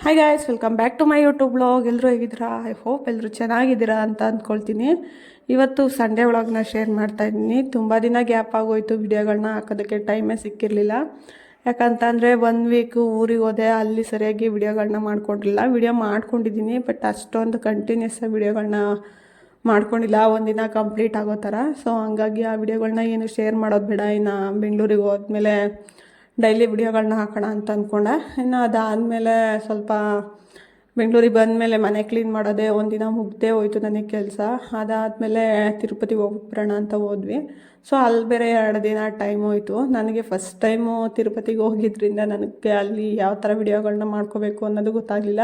Hi guys, welcome back to my YouTube blog. ಎಲ್ಲರೂ ಹೇಗಿದ್ದೀರಾ? I hope ಎಲ್ಲರೂ ಚೆನ್ನಾಗಿದ್ದೀರಾ ಅಂತ ಅಂದ್ಕೊಳ್ತೀನಿ. ಇವತ್ತು ಸಂಡೇ ವ್ಲಾಗ್ನ ಶೇರ್ ಮಾಡ್ತಾ ಇದ್ದೀನಿ. ತುಂಬ ದಿನ ಗ್ಯಾಪ್ ಆಗೋಯ್ತು, ವಿಡಿಯೋಗಳನ್ನ ಹಾಕೋದಕ್ಕೆ ಟೈಮೇ ಸಿಕ್ಕಿರಲಿಲ್ಲ. ಯಾಕಂತಂದರೆ 1 ವೀಕು ಊರಿಗೆ ಹೋದೆ, ಅಲ್ಲಿ ಸರಿಯಾಗಿ ವಿಡಿಯೋಗಳನ್ನ ಮಾಡ್ಕೊಂಡಿಲ್ಲ. ವಿಡಿಯೋ ಮಾಡ್ಕೊಂಡಿದ್ದೀನಿ, ಬಟ್ ಅಷ್ಟೊಂದು ಕಂಟಿನ್ಯೂಸ್ ವಿಡಿಯೋಗಳನ್ನ ಮಾಡ್ಕೊಂಡಿಲ್ಲ, ಒಂದಿನ ಕಂಪ್ಲೀಟ್ ಆಗೋ ಥರ. ಸೊ ಹಂಗಾಗಿ ಆ ವಿಡಿಯೋಗಳನ್ನ ಏನು ಶೇರ್ ಮಾಡೋದು ಬೇಡ, ಇನ್ನು ಬೆಂಗಳೂರಿಗೆ ಹೋದ್ಮೇಲೆ ಡೈಲಿ ವಿಡಿಯೋಗಳನ್ನ ಹಾಕೋಣ ಅಂತ ಅಂದ್ಕೊಂಡೆ. ಇನ್ನು ಅದಾದಮೇಲೆ ಸ್ವಲ್ಪ ಬೆಂಗಳೂರಿಗೆ ಬಂದಮೇಲೆ ಮನೆ ಕ್ಲೀನ್ ಮಾಡೋದೇ ಒಂದಿನ ಮುಗ್ದೇ ಹೋಯ್ತು ನನಗೆ ಕೆಲಸ. ಅದಾದಮೇಲೆ ತಿರುಪತಿಗೆ ಹೋಗ್ಬಿಡೋಣ ಅಂತ ಹೋದ್ವಿ. ಸೊ ಅಲ್ಲಿ ಬೇರೆ 2 ದಿನ ಟೈಮ್ ಹೋಯಿತು. ನನಗೆ ಫಸ್ಟ್ ಟೈಮು ತಿರುಪತಿಗೆ ಹೋಗಿದ್ರಿಂದ ನನಗೆ ಅಲ್ಲಿ ಯಾವ ಥರ ವಿಡಿಯೋಗಳನ್ನ ಮಾಡ್ಕೋಬೇಕು ಅನ್ನೋದು ಗೊತ್ತಾಗಲಿಲ್ಲ,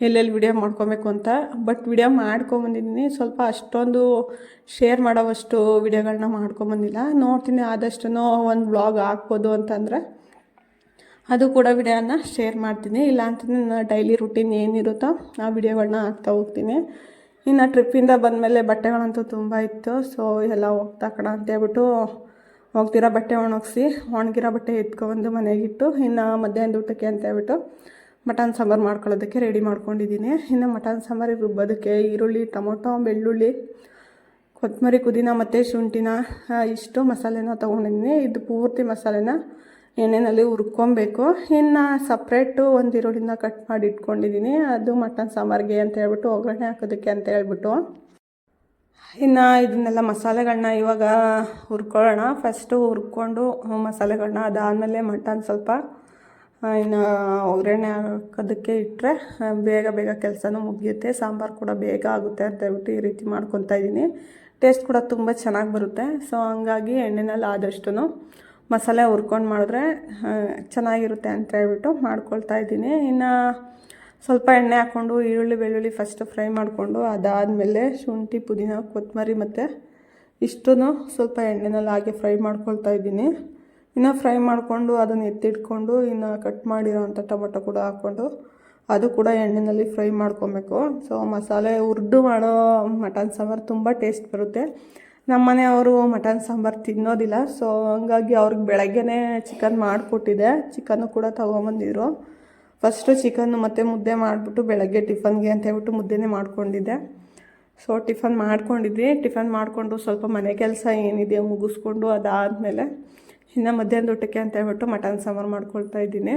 ಎಲ್ಲೆಲ್ಲಿ ವಿಡಿಯೋ ಮಾಡ್ಕೊಬೇಕು ಅಂತ. ಬಟ್ ವಿಡಿಯೋ ಮಾಡ್ಕೊಂಬಂದಿದ್ದೀನಿ, ಸ್ವಲ್ಪ ಅಷ್ಟೊಂದು ಶೇರ್ ಮಾಡೋವಷ್ಟು ವಿಡಿಯೋಗಳನ್ನ ಮಾಡ್ಕೊಂಬಂದಿಲ್ಲ. ನೋಡ್ತೀನಿ ಆದಷ್ಟು ಒಂದು ವ್ಲಾಗ್ ಹಾಕ್ಬೋದು ಅಂತಂದರೆ ಅದು ಕೂಡ ವಿಡಿಯೋನ ಶೇರ್ ಮಾಡ್ತೀನಿ. ಇಲ್ಲ ಅಂತಂದರೆ ನನ್ನ ಡೈಲಿ ರುಟೀನ್ ಏನಿರುತ್ತೋ ಆ ವಿಡಿಯೋಗಳನ್ನ ಹಾಕ್ತಾ ಹೋಗ್ತೀನಿ. ಇನ್ನು ಟ್ರಿಪ್ಪಿಂದ ಬಂದಮೇಲೆ ಬಟ್ಟೆಗಳಂತೂ ತುಂಬ ಇತ್ತು. ಸೊ ಎಲ್ಲ ಹೋಗ್ತಾ ಕಣ ಅಂತೇಳ್ಬಿಟ್ಟು ಹೋಗ್ತಿರೋ ಬಟ್ಟೆ ಒಣಗಿಸಿ, ಒಣಗಿರೋ ಬಟ್ಟೆ ಎತ್ಕೊಬಂದು ಮನೆಗಿಟ್ಟು, ಇನ್ನು ಮಧ್ಯಾಹ್ನದ ಊಟಕ್ಕೆ ಅಂತೇಳ್ಬಿಟ್ಟು ಮಟನ್ ಸಾಂಬಾರು ಮಾಡ್ಕೊಳ್ಳೋದಕ್ಕೆ ರೆಡಿ ಮಾಡ್ಕೊಂಡಿದ್ದೀನಿ. ಇನ್ನು ಮಟನ್ ಸಾಂಬಾರಿಗೆ ರುಬ್ಬೋದಕ್ಕೆ ಈರುಳ್ಳಿ, ಟೊಮೊಟೊ, ಬೆಳ್ಳುಳ್ಳಿ, ಕೊತ್ತಂಬರಿ, ಪುದೀನ ಮತ್ತು ಶುಂಠಿನ ಇಷ್ಟು ಮಸಾಲೆನ ತೊಗೊಂಡಿದ್ದೀನಿ. ಇದು ಪೂರ್ತಿ ಮಸಾಲೆನ ಎಣ್ಣೆಯಲ್ಲಿ ಹುರ್ಕೊಬೇಕು. ಇನ್ನು ಸಪ್ರೇಟು ಒಂದು ಈರುಳ್ಳಿನ ಕಟ್ ಮಾಡಿ ಇಟ್ಕೊಂಡಿದ್ದೀನಿ, ಅದು ಮಟನ್ ಸಾಂಬಾರಿಗೆ ಅಂತ ಹೇಳ್ಬಿಟ್ಟು ಒಗ್ಗರಣೆ ಹಾಕೋದಕ್ಕೆ ಅಂತ ಹೇಳ್ಬಿಟ್ಟು. ಇನ್ನು ಇದನ್ನೆಲ್ಲ ಮಸಾಲೆಗಳನ್ನ ಇವಾಗ ಹುರ್ಕೊಳ್ಳೋಣ. ಫಸ್ಟು ಹುರ್ಕೊಂಡು ಮಸಾಲೆಗಳನ್ನ, ಅದಾದಮೇಲೆ ಮಟನ್ ಸ್ವಲ್ಪ ಇನ್ನು ಒಗ್ಗರಣೆ ಹಾಕೋದಕ್ಕೆ ಇಟ್ಟರೆ ಬೇಗ ಬೇಗ ಕೆಲಸನೂ ಮುಗಿಯುತ್ತೆ, ಸಾಂಬಾರು ಕೂಡ ಬೇಗ ಆಗುತ್ತೆ ಅಂತ ಹೇಳ್ಬಿಟ್ಟು ಈ ರೀತಿ ಮಾಡ್ಕೊತಾ ಇದ್ದೀನಿ. ಟೇಸ್ಟ್ ಕೂಡ ತುಂಬ ಚೆನ್ನಾಗಿ ಬರುತ್ತೆ. ಸೊ ಹಂಗಾಗಿ ಎಣ್ಣೆನಲ್ಲಿ ಆದಷ್ಟು ಮಸಾಲೆ ಹುರ್ಕೊಂಡು ಮಾಡಿದ್ರೆ ಚೆನ್ನಾಗಿರುತ್ತೆ ಅಂತ ಹೇಳ್ಬಿಟ್ಟು ಮಾಡ್ಕೊಳ್ತಾ ಇದ್ದೀನಿ. ಇನ್ನು ಸ್ವಲ್ಪ ಎಣ್ಣೆ ಹಾಕ್ಕೊಂಡು ಈರುಳ್ಳಿ, ಬೆಳ್ಳುಳ್ಳಿ ಫಸ್ಟು ಫ್ರೈ ಮಾಡಿಕೊಂಡು, ಅದಾದಮೇಲೆ ಶುಂಠಿ, ಪುದೀನ, ಕೊತ್ತಂಬರಿ ಮತ್ತು ಇಷ್ಟೂ ಸ್ವಲ್ಪ ಎಣ್ಣೆನಲ್ಲಿ ಹಾಗೆ ಫ್ರೈ ಮಾಡ್ಕೊಳ್ತಾ ಇದ್ದೀನಿ. ಇನ್ನು ಫ್ರೈ ಮಾಡಿಕೊಂಡು ಅದನ್ನು ಎತ್ತಿಟ್ಕೊಂಡು, ಇನ್ನು ಕಟ್ ಮಾಡಿರೋವಂಥ ಟೊಮೊಟೊ ಕೂಡ ಹಾಕ್ಕೊಂಡು ಅದು ಕೂಡ ಎಣ್ಣೆಯಲ್ಲಿ ಫ್ರೈ ಮಾಡ್ಕೊಬೇಕು. ಸೊ ಮಸಾಲೆ ಹುರಿದು ಮಾಡೋ ಮಟನ್ ಸಾಂಬಾರು ತುಂಬ ಟೇಸ್ಟ್ ಬರುತ್ತೆ. ನಮ್ಮ ಮನೆಯವರು ಮಟನ್ ಸಾಂಬಾರು ತಿನ್ನೋದಿಲ್ಲ. ಸೊ ಹಂಗಾಗಿ ಅವ್ರಿಗೆ ಬೆಳಗ್ಗೆನೇ ಚಿಕನ್ ಮಾಡಿಕೊಟ್ಟಿದ್ದೆ, ಚಿಕನ್ನು ಕೂಡ ತೊಗೊಂಬಂದಿದ್ರು. ಫಸ್ಟು ಚಿಕನ್ನು ಮತ್ತು ಮುದ್ದೆ ಮಾಡಿಬಿಟ್ಟು ಬೆಳಗ್ಗೆ ಟಿಫನ್ಗೆ ಅಂತ ಹೇಳ್ಬಿಟ್ಟು ಮುದ್ದೆನೇ ಮಾಡ್ಕೊಂಡಿದ್ದೆ. ಸೊ ಟಿಫನ್ ಮಾಡ್ಕೊಂಡಿದ್ವಿ. ಟಿಫನ್ ಮಾಡಿಕೊಂಡು ಸ್ವಲ್ಪ ಮನೆ ಕೆಲಸ ಏನಿದೆ ಮುಗಿಸ್ಕೊಂಡು, ಅದಾದಮೇಲೆ ಇನ್ನು ಮಧ್ಯಾಹ್ನದ ಊಟಕ್ಕೆ ಅಂತ ಹೇಳ್ಬಿಟ್ಟು ಮಟನ್ ಸಾಂಬಾರು ಮಾಡ್ಕೊಳ್ತಾ ಇದ್ದೀನಿ.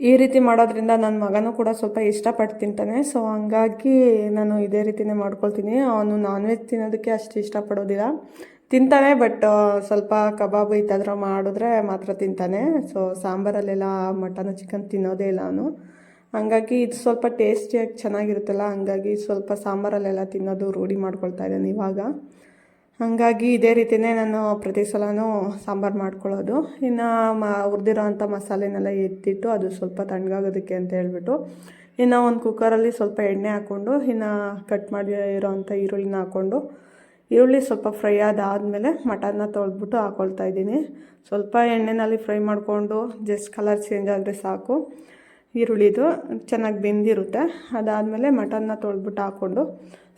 ಈ ರೀತಿ ಮಾಡೋದ್ರಿಂದ ನನ್ನ ಮಗನೂ ಕೂಡ ಸ್ವಲ್ಪ ಇಷ್ಟಪಟ್ಟು ತಿಂತಾನೆ. ಸೊ ಹಂಗಾಗಿ ನಾನು ಇದೇ ರೀತಿಯೇ ಮಾಡ್ಕೊಳ್ತೀನಿ. ಅವನು ನಾನ್ ವೆಜ್ ತಿನ್ನೋದಕ್ಕೆ ಅಷ್ಟು ಇಷ್ಟಪಡೋದಿಲ್ಲ, ತಿಂತಾನೆ, ಬಟ್ ಸ್ವಲ್ಪ ಕಬಾಬು ಈ ಥರ ಮಾಡಿದ್ರೆ ಮಾತ್ರ ತಿಂತಾನೆ. ಸೊ ಸಾಂಬಾರಲ್ಲೆಲ್ಲ ಮಟನ್ ಚಿಕನ್ ತಿನ್ನೋದೇ ಇಲ್ಲ ಅವನು. ಹಂಗಾಗಿ ಇದು ಸ್ವಲ್ಪ ಟೇಸ್ಟಿಯಾಗಿ ಚೆನ್ನಾಗಿರುತ್ತಲ್ಲ, ಹಂಗಾಗಿ ಸ್ವಲ್ಪ ಸಾಂಬಾರಲ್ಲೆಲ್ಲ ತಿನ್ನೋದು ರೂಢಿ ಮಾಡ್ಕೊಳ್ತಾ ಇದ್ದಾನೆ ಇವಾಗ. ಹಾಗಾಗಿ ಇದೇ ರೀತಿಯೇ ನಾನು ಪ್ರತಿ ಸಲವೂ ಸಾಂಬಾರು ಮಾಡ್ಕೊಳ್ಳೋದು. ಇನ್ನು ಹುರಿದಿರೋ ಅಂಥ ಮಸಾಲೆನೆಲ್ಲ ಎತ್ತಿಟ್ಟು ಅದು ಸ್ವಲ್ಪ ತಣ್ಣಗಾಗೋದಕ್ಕೆ ಅಂತ ಹೇಳ್ಬಿಟ್ಟು, ಇನ್ನು ಒಂದು ಕುಕ್ಕರಲ್ಲಿ ಸ್ವಲ್ಪ ಎಣ್ಣೆ ಹಾಕ್ಕೊಂಡು, ಇನ್ನು ಕಟ್ ಮಾಡಿರೋ ಅಂಥ ಈರುಳ್ಳಿನ ಹಾಕ್ಕೊಂಡು, ಈರುಳ್ಳಿ ಸ್ವಲ್ಪ ಫ್ರೈ ಆದಾದಮೇಲೆ ಮಟನ್ನ ತೊಳೆದ್ಬಿಟ್ಟು ಹಾಕ್ಕೊಳ್ತಾ ಇದ್ದೀನಿ. ಸ್ವಲ್ಪ ಎಣ್ಣೆಯಲ್ಲಿ ಫ್ರೈ ಮಾಡಿಕೊಂಡು ಜಸ್ಟ್ ಕಲರ್ ಚೇಂಜ್ ಆದರೆ ಸಾಕು, ಈರುಳ್ಳಿದು ಚೆನ್ನಾಗಿ ಬೆಂದಿರುತ್ತೆ. ಅದಾದಮೇಲೆ ಮಟನ್ನ ತೊಳೆದ್ಬಿಟ್ಟು ಹಾಕ್ಕೊಂಡು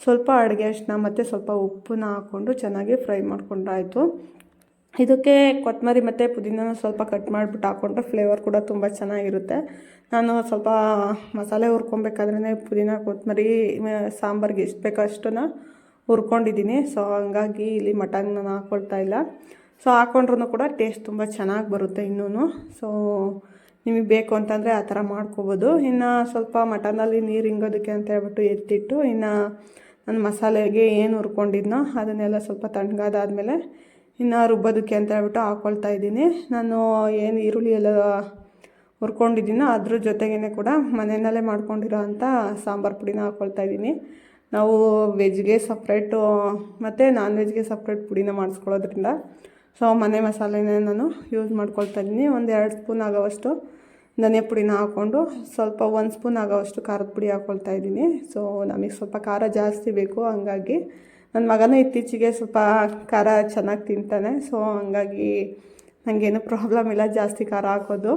ಸ್ವಲ್ಪ ಅಡುಗೆ ಅರಿಶಿನ ಮತ್ತು ಸ್ವಲ್ಪ ಉಪ್ಪನ್ನ ಹಾಕ್ಕೊಂಡು ಚೆನ್ನಾಗಿ ಫ್ರೈ ಮಾಡ್ಕೊಂಡ್ರಾಯಿತು. ಇದಕ್ಕೆ ಕೊತ್ತಂಬರಿ ಮತ್ತು ಪುದೀನ ಸ್ವಲ್ಪ ಕಟ್ ಮಾಡಿಬಿಟ್ಟು ಹಾಕ್ಕೊಂಡ್ರೆ ಫ್ಲೇವರ್ ಕೂಡ ತುಂಬ ಚೆನ್ನಾಗಿರುತ್ತೆ. ನಾನು ಸ್ವಲ್ಪ ಮಸಾಲೆ ಹುರ್ಕೊಬೇಕಾದ್ರೆ ಪುದೀನ, ಕೊತ್ತಂಬರಿ ಸಾಂಬಾರಿಗೆ ಎಷ್ಟು ಬೇಕೋ ಅಷ್ಟನ್ನು ಹುರ್ಕೊಂಡಿದ್ದೀನಿ. ಸೊ ಹಂಗಾಗಿ ಇಲ್ಲಿ ಮಟನ್ ನಾನು ಹಾಕ್ಕೊಳ್ತಾ ಇಲ್ಲ. ಸೊ ಹಾಕ್ಕೊಂಡ್ರೂ ಕೂಡ ಟೇಸ್ಟ್ ತುಂಬ ಚೆನ್ನಾಗಿ ಬರುತ್ತೆ ಇನ್ನೂ. ಸೊ ನಿಮಗೆ ಬೇಕು ಅಂತಂದರೆ ಆ ಥರ ಮಾಡ್ಕೊಬೋದು. ಇನ್ನು ಸ್ವಲ್ಪ ಮಟನಲ್ಲಿ ನೀರು ಹಿಂಗೋದಕ್ಕೆ ಅಂತ ಹೇಳ್ಬಿಟ್ಟು ಎತ್ತಿಟ್ಟು, ಇನ್ನು ನಾನು ಮಸಾಲೆಗೆ ಏನು ಹುರ್ಕೊಂಡಿದ್ನೋ ಅದನ್ನೆಲ್ಲ ಸ್ವಲ್ಪ ತಣ್ಣಗಾದಾದಮೇಲೆ ಇನ್ನು ರುಬ್ಬೋದಕ್ಕೆ ಅಂತ ಹೇಳ್ಬಿಟ್ಟು ಹಾಕ್ಕೊಳ್ತಾ ಇದ್ದೀನಿ. ನಾನು ಏನು ಈರುಳ್ಳಿ ಎಲ್ಲ ಹುರ್ಕೊಂಡಿದ್ದೀನೋ ಅದ್ರ ಜೊತೆಗೇ ಕೂಡ ಮನೆಯಲ್ಲೇ ಮಾಡ್ಕೊಂಡಿರೋ ಅಂಥ ಸಾಂಬಾರು ಪುಡಿನ ಹಾಕ್ಕೊಳ್ತಾ ಇದ್ದೀನಿ. ನಾವು ವೆಜ್ಗೆ ಸಪ್ರೇಟು ಮತ್ತು ನಾನ್ ವೆಜ್ಗೆ ಸಪ್ರೇಟ್ ಪುಡಿನ ಮಾಡಿಸ್ಕೊಳ್ಳೋದ್ರಿಂದ ಸೊ ಮನೆ ಮಸಾಲೆನೇ ನಾನು ಯೂಸ್ ಮಾಡ್ಕೊಳ್ತಾ ಇದ್ದೀನಿ. 1-2 ಸ್ಪೂನ್ ಆಗೋವಷ್ಟು ಧನಿಯಾ ಪುಡಿನ ಹಾಕ್ಕೊಂಡು, ಸ್ವಲ್ಪ 1 ಸ್ಪೂನ್ ಆಗೋವಷ್ಟು ಖಾರದ ಪುಡಿ ಹಾಕ್ಕೊಳ್ತಾ ಇದ್ದೀನಿ. ಸೊ ನಮಗೆ ಸ್ವಲ್ಪ ಖಾರ ಜಾಸ್ತಿ ಬೇಕು, ಹಂಗಾಗಿ ನನ್ನ ಮಗನೂ ಇತ್ತೀಚೆಗೆ ಸ್ವಲ್ಪ ಖಾರ ಚೆನ್ನಾಗಿ ತಿಂತಾನೆ. ಸೊ ಹಂಗಾಗಿ ನನಗೇನು ಪ್ರಾಬ್ಲಮ್ ಇಲ್ಲ ಜಾಸ್ತಿ ಖಾರ ಹಾಕೋದು.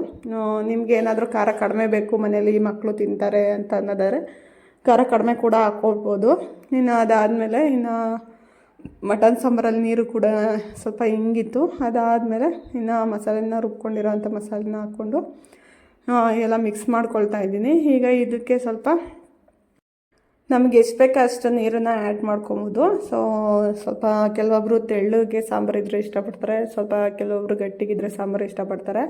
ನಿಮ್ಗೆ ಏನಾದರೂ ಖಾರ ಕಡಿಮೆ ಬೇಕು, ಮನೇಲಿ ಮಕ್ಕಳು ತಿಂತಾರೆ ಅಂತ ಅನ್ನೋದಾದ್ರೆ ಖಾರ ಕಡಿಮೆ ಕೂಡ ಹಾಕ್ಕೊಳ್ಬೋದು. ಇನ್ನು ಅದಾದಮೇಲೆ ಇನ್ನು ಮಟನ್ ಸಾಂಬಾರಲ್ಲಿ ನೀರು ಕೂಡ ಸ್ವಲ್ಪ ಹಿಂಗಿತ್ತು. ಅದಾದಮೇಲೆ ಇನ್ನು ಮಸಾಲೆನ ರುಬ್ಕೊಂಡಿರೋ ಅಂಥ ಮಸಾಲೆನ ಹಾಕ್ಕೊಂಡು ಎಲ್ಲ ಮಿಕ್ಸ್ ಮಾಡ್ಕೊಳ್ತಾ ಇದ್ದೀನಿ. ಈಗ ಇದಕ್ಕೆ ಸ್ವಲ್ಪ ನಮಗೆ ಎಷ್ಟು ಬೇಕೋ ಅಷ್ಟು ನೀರನ್ನು ಆ್ಯಡ್ ಮಾಡ್ಕೊಬೋದು. ಸೊ ಸ್ವಲ್ಪ ಕೆಲವೊಬ್ಬರು ತೆಳ್ಳಗೆ ಸಾಂಬಾರು ಇದ್ದರೆ ಇಷ್ಟಪಡ್ತಾರೆ, ಸ್ವಲ್ಪ ಕೆಲವೊಬ್ಬರು ಗಟ್ಟಿಗಿದ್ರೆ ಸಾಂಬಾರು ಇಷ್ಟಪಡ್ತಾರೆ.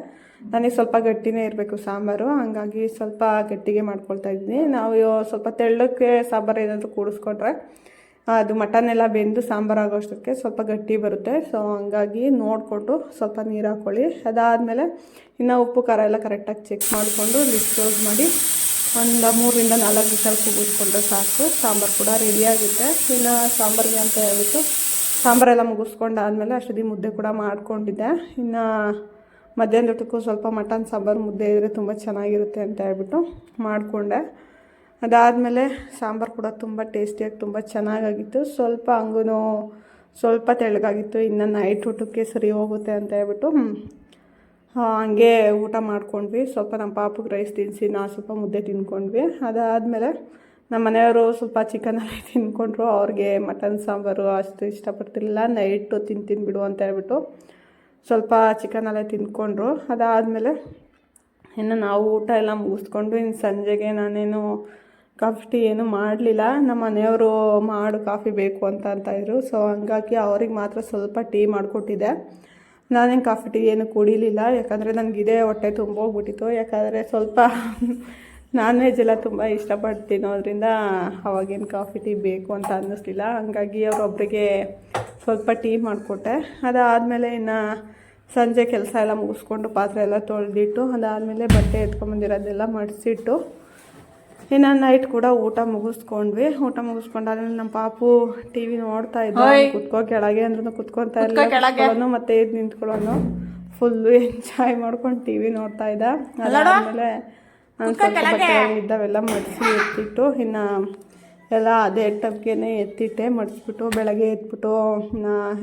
ನನಗೆ ಸ್ವಲ್ಪ ಗಟ್ಟಿನೇ ಇರಬೇಕು ಸಾಂಬಾರು, ಹಂಗಾಗಿ ಸ್ವಲ್ಪ ಗಟ್ಟಿಗೆ ಮಾಡ್ಕೊಳ್ತಾ ಇದ್ದೀನಿ. ನಾವು ಸ್ವಲ್ಪ ತೆಳ್ಳಕ್ಕೆ ಸಾಂಬಾರು ಏನಾದರೂ ಕೂಡಿಸ್ಕೊಂಡ್ರೆ ಅದು ಮಟನ್ ಎಲ್ಲ ಬೆಂದು ಸಾಂಬಾರು ಆಗೋಷ್ಟಕ್ಕೆ ಸ್ವಲ್ಪ ಗಟ್ಟಿ ಬರುತ್ತೆ. ಸೊ ಹಂಗಾಗಿ ನೋಡಿಕೊಂಡು ಸ್ವಲ್ಪ ನೀರು ಹಾಕ್ಕೊಳ್ಳಿ. ಅದಾದಮೇಲೆ ಇನ್ನು ಉಪ್ಪು ಖಾರ ಎಲ್ಲ ಕರೆಕ್ಟಾಗಿ ಚೆಕ್ ಮಾಡಿಕೊಂಡು ಲಿಡ್ ಕ್ಲೋಸ್ ಮಾಡಿ ಒಂದು 3 ರಿಂದ 4 ವಿಷಲ್ ಕೂಗಿಸ್ಕೊಂಡ್ರೆ ಸಾಕು. ಸಾಂಬಾರು ಕೂಡ ರೆಡಿಯಾಗುತ್ತೆ. ಇನ್ನು ಸಾಂಬಾರಿಗೆ ಅಂತ ಹೇಳ್ಬಿಟ್ಟು ಸಾಂಬಾರೆಲ್ಲ ಮುಗಿಸ್ಕೊಂಡಾದ್ಮೇಲೆ ಅಷ್ಟೊತ್ತಿಗೆ ಮುದ್ದೆ ಕೂಡ ಮಾಡ್ಕೊಂಡಿದ್ದೆ. ಇನ್ನು ಮಧ್ಯಾಹ್ನದೊಟ್ಟಕ್ಕೂ ಸ್ವಲ್ಪ ಮಟನ್ ಸಾಂಬಾರು ಮುದ್ದೆ ಇದ್ದರೆ ತುಂಬ ಚೆನ್ನಾಗಿರುತ್ತೆ ಅಂತ ಹೇಳ್ಬಿಟ್ಟು ಮಾಡಿಕೊಂಡೆ. ಅದಾದಮೇಲೆ ಸಾಂಬಾರು ಕೂಡ ತುಂಬ ಟೇಸ್ಟಿಯಾಗಿ ತುಂಬ ಚೆನ್ನಾಗಾಗಿತ್ತು. ಸ್ವಲ್ಪ ಹಂಗೂ ಸ್ವಲ್ಪ ತೆಳ್ಳಗಾಗಿತ್ತು. ಇನ್ನು ನೈಟ್ ಊಟಕ್ಕೆ ಸರಿ ಹೋಗುತ್ತೆ ಅಂತ ಹೇಳ್ಬಿಟ್ಟು ಹಂಗೆ ಊಟ ಮಾಡ್ಕೊಂಡ್ವಿ. ಸ್ವಲ್ಪ ನಮ್ಮ ಪಾಪಗೆ ರೈಸ್ ತಿನ್ನಿಸಿ ನಾವು ಸ್ವಲ್ಪ ಮುದ್ದೆ ತಿನ್ಕೊಂಡ್ವಿ. ಅದಾದಮೇಲೆ ನಮ್ಮ ಮನೆಯವರು ಸ್ವಲ್ಪ ಚಿಕನಲ್ಲಿ ತಿನ್ಕೊಂಡ್ರು. ಅವ್ರಿಗೆ ಮಟನ್ ಸಾಂಬಾರು ಅಷ್ಟು ಇಷ್ಟಪಡ್ತಿರಲಿಲ್ಲ. ನೈಟು ತಿಂತೀನಿ ಬಿಡು ಅಂತ ಹೇಳ್ಬಿಟ್ಟು ಸ್ವಲ್ಪ ಚಿಕನಲ್ಲೇ ತಿಂದ್ಕೊಂಡ್ರು. ಅದಾದಮೇಲೆ ಇನ್ನು ನಾವು ಊಟ ಎಲ್ಲ ಮುಗಿಸ್ಕೊಂಡು ಇನ್ನು ಸಂಜೆಗೆ ನಾನೇನು ಕಾಫಿ ಟೀ ಏನೂ ಮಾಡಲಿಲ್ಲ. ನಮ್ಮ ಮನೆಯವರು ಮಾಡು ಕಾಫಿ ಬೇಕು ಅಂತಾಯಿದ್ರು. ಸೊ ಹಂಗಾಗಿ ಅವ್ರಿಗೆ ಮಾತ್ರ ಸ್ವಲ್ಪ ಟೀ ಮಾಡಿಕೊಟ್ಟಿದ್ದೆ. ನಾನೇನು ಕಾಫಿ ಟೀ ಏನು ಕುಡಿಲಿಲ್ಲ, ಯಾಕಂದರೆ ನನಗಿದೆ ಹೊಟ್ಟೆ ತುಂಬೋಗ್ಬಿಟ್ಟಿತ್ತು. ಯಾಕಂದರೆ ಸ್ವಲ್ಪ ನಾನ್ ವೆಜ್ ಎಲ್ಲ ತುಂಬ ಇಷ್ಟಪಟ್ಟು ತಿನ್ನೋದ್ರಿಂದ ಅವಾಗೇನು ಕಾಫಿ ಟೀ ಬೇಕು ಅಂತ ಅನ್ನಿಸ್ಲಿಲ್ಲ. ಹಂಗಾಗಿ ಅವರೊಬ್ಬರಿಗೆ ಸ್ವಲ್ಪ ಟೀ ಮಾಡಿಕೊಟ್ಟೆ. ಅದಾದಮೇಲೆ ಇನ್ನು ಸಂಜೆ ಕೆಲಸ ಎಲ್ಲ ಮುಗಿಸ್ಕೊಂಡು ಪಾತ್ರೆ ಎಲ್ಲ ತೊಳೆದಿಟ್ಟು ಅದಾದಮೇಲೆ ಬಟ್ಟೆ ಎತ್ಕೊಂಬಂದಿರೋದೆಲ್ಲ ಮಡಿಸಿಟ್ಟು ಇನ್ನು ನೈಟ್ ಕೂಡ ಊಟ ಮುಗಿಸ್ಕೊಂಡ್ವಿ. ಊಟ ಮುಗಿಸ್ಕೊಂಡಾದ್ಮೇಲೆ ನಮ್ಮ ಪಾಪು ಟಿ ವಿ ನೋಡ್ತಾ ಇದ್ದ. ಕುತ್ಕೋ ಕೆಳಗೆ ಅಂದ್ರೂ ಕುತ್ಕೊತಾ ಇರಲಿಲ್ಲ, ಮತ್ತೆ ಎದ್ದು ನಿಂತ್ಕೊಳ್ಳೋನು ಫುಲ್ಲು ಎಂಜಾಯ್ ಮಾಡ್ಕೊಂಡು ಟಿ ವಿ ನೋಡ್ತಾ ಇದ್ದ. ಅದಾದಮೇಲೆ ನಾನು ಸ್ವಲ್ಪ ಬಟ್ಟೆ ಇದ್ದಾವೆಲ್ಲ ಮಡಿಸಿ ಎತ್ತಿಟ್ಟು ಇನ್ನು ಎಲ್ಲ ಅದೇ ಟಬ್ಗೆನೇ ಎತ್ತಿಟ್ಟೆ ಮಡಿಸ್ಬಿಟ್ಟು ಬೆಳಗ್ಗೆ ಎತ್ಬಿಟ್ಟು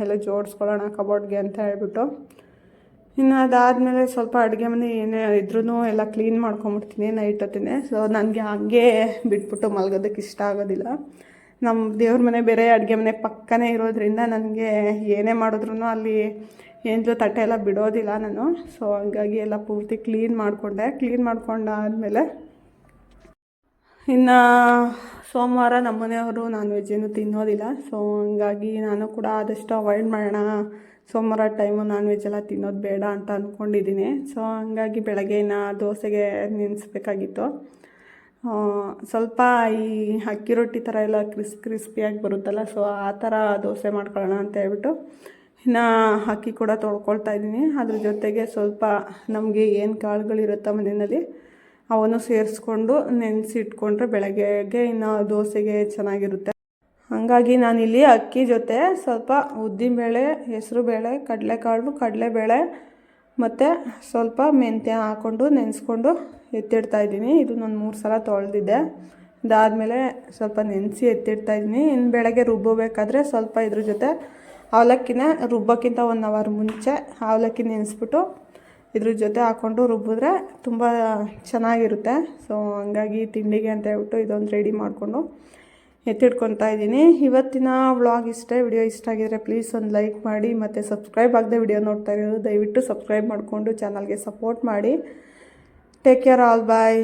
ಎಲ್ಲ ಜೋಡಿಸ್ಕೊಳ್ಳೋಣ ಕಬೋರ್ಡ್ಗೆ ಅಂತ ಹೇಳ್ಬಿಟ್ಟು ಇನ್ನು ಅದಾದಮೇಲೆ ಸ್ವಲ್ಪ ಅಡುಗೆ ಮನೆ ಏನೇ ಇದ್ರೂ ಎಲ್ಲ ಕ್ಲೀನ್ ಮಾಡ್ಕೊಂಬಿಡ್ತೀನಿ ನೈಟ್ ಹೊತ್ತಿನೇ. ಸೊ ನನಗೆ ಹಾಗೆ ಬಿಟ್ಬಿಟ್ಟು ಮಲ್ಗೋದಕ್ಕೆ ಇಷ್ಟ ಆಗೋದಿಲ್ಲ. ನಮ್ಮ ದೇವ್ರ ಮನೆ ಬೇರೆ ಅಡುಗೆ ಮನೆ ಪಕ್ಕನೇ ಇರೋದ್ರಿಂದ ನನಗೆ ಏನೇ ಮಾಡಿದ್ರೂ ಅಲ್ಲಿ ಏನ್ಲೂ ತಟ್ಟೆ ಎಲ್ಲ ಬಿಡೋದಿಲ್ಲ ನಾನು. ಸೊ ಹಂಗಾಗಿ ಎಲ್ಲ ಪೂರ್ತಿ ಕ್ಲೀನ್ ಮಾಡಿಕೊಂಡೆ. ಕ್ಲೀನ್ ಮಾಡ್ಕೊಂಡಾದಮೇಲೆ ಇನ್ನು ಸೋಮವಾರ ನಮ್ಮ ಮನೆಯವರು ನಾನ್ ವೆಜ್ ಏನು ತಿನ್ನೋದಿಲ್ಲ. ಸೊ ಹಂಗಾಗಿ ನಾನು ಕೂಡ ಆದಷ್ಟು ಅವಾಯ್ಡ್ ಮಾಡೋಣ, ಸೋಮವಾರ ಟೈಮು ನಾನ್ ವೆಜ್ ಎಲ್ಲ ತಿನ್ನೋದು ಬೇಡ ಅಂತ ಅಂದ್ಕೊಂಡಿದ್ದೀನಿ. ಸೊ ಹಂಗಾಗಿ ಬೆಳಗ್ಗೆ ದೋಸೆಗೆ ನೆನೆಸ್ಬೇಕಾಗಿತ್ತು. ಸ್ವಲ್ಪ ಈ ಅಕ್ಕಿ ರೊಟ್ಟಿ ಥರ ಎಲ್ಲ ಕ್ರಿಸ್ಪಿಯಾಗಿ ಬರುತ್ತಲ್ಲ, ಸೊ ಆ ಥರ ದೋಸೆ ಮಾಡ್ಕೊಳ್ಳೋಣ ಅಂತ ಹೇಳ್ಬಿಟ್ಟು ಇನ್ನು ಅಕ್ಕಿ ಕೂಡ ತೊಳ್ಕೊಳ್ತಾ ಇದ್ದೀನಿ. ಅದ್ರ ಜೊತೆಗೆ ಸ್ವಲ್ಪ ನಮಗೆ ಏನು ಕಾಳುಗಳಿರುತ್ತೋ ಮನೆಯಲ್ಲಿ ಅವನ್ನು ಸೇರಿಸ್ಕೊಂಡು ನೆನೆಸಿಟ್ಕೊಂಡ್ರೆ ಬೆಳಗ್ಗೆಗೆ ಇನ್ನು ದೋಸೆಗೆ ಚೆನ್ನಾಗಿರುತ್ತೆ. ಹಾಗಾಗಿ ನಾನಿಲ್ಲಿ ಅಕ್ಕಿ ಜೊತೆ ಸ್ವಲ್ಪ ಉದ್ದಿನಬೇಳೆ, ಹೆಸರುಬೇಳೆ, ಕಡಲೆಬೇಳೆ ಮತ್ತು ಸ್ವಲ್ಪ ಮೆಂತ್ಯ ಹಾಕ್ಕೊಂಡು ನೆನೆಸ್ಕೊಂಡು ಎತ್ತಿಡ್ತಾಯಿದ್ದೀನಿ. ಇದು ನಾನು 3 ಸಲ ತೊಳೆದಿದ್ದೆ. ಅದಾದಮೇಲೆ ಸ್ವಲ್ಪ ನೆನೆಸಿ ಎತ್ತಿಡ್ತಾಯಿದ್ದೀನಿ. ಇನ್ನು ಬೆಳಗ್ಗೆ ರುಬ್ಬಬೇಕಾದ್ರೆ ಸ್ವಲ್ಪ ಇದ್ರ ಜೊತೆ ಅವಲಕ್ಕಿನ ರುಬ್ಬೋಕ್ಕಿಂತ 1 ಅವರ್ ಮುಂಚೆ ಅವಲಕ್ಕಿ ನೆನೆಸ್ಬಿಟ್ಟು ಇದ್ರ ಜೊತೆ ಹಾಕ್ಕೊಂಡು ರುಬ್ಬಿದ್ರೆ ತುಂಬ ಚೆನ್ನಾಗಿರುತ್ತೆ. ಸೊ ಹಂಗಾಗಿ ತಿಂಡಿಗೆ ಅಂತ ಹೇಳ್ಬಿಟ್ಟು ಇದೊಂದು ರೆಡಿ ಮಾಡಿಕೊಂಡು ಎತ್ತಿಡ್ಕೊತಾ ಇದ್ದೀನಿ. ಇವತ್ತಿನ ವ್ಲಾಗ್ ಇಷ್ಟೇ. ವಿಡಿಯೋ ಇಷ್ಟ ಆಗಿದರೆ ಪ್ಲೀಸ್ ಒಂದು ಲೈಕ್ ಮಾಡಿ, ಮತ್ತು ಸಬ್ಸ್ಕ್ರೈಬ್ ಆಗದೆ ವಿಡಿಯೋ ನೋಡ್ತಾ ಇರೋದು ದಯವಿಟ್ಟು ಸಬ್ಸ್ಕ್ರೈಬ್ ಮಾಡಿಕೊಂಡು ಚಾನಲ್ಗೆ ಸಪೋರ್ಟ್ ಮಾಡಿ. ಟೇಕ್ ಕೇರ್, ಆಲ್ ಬಾಯ್.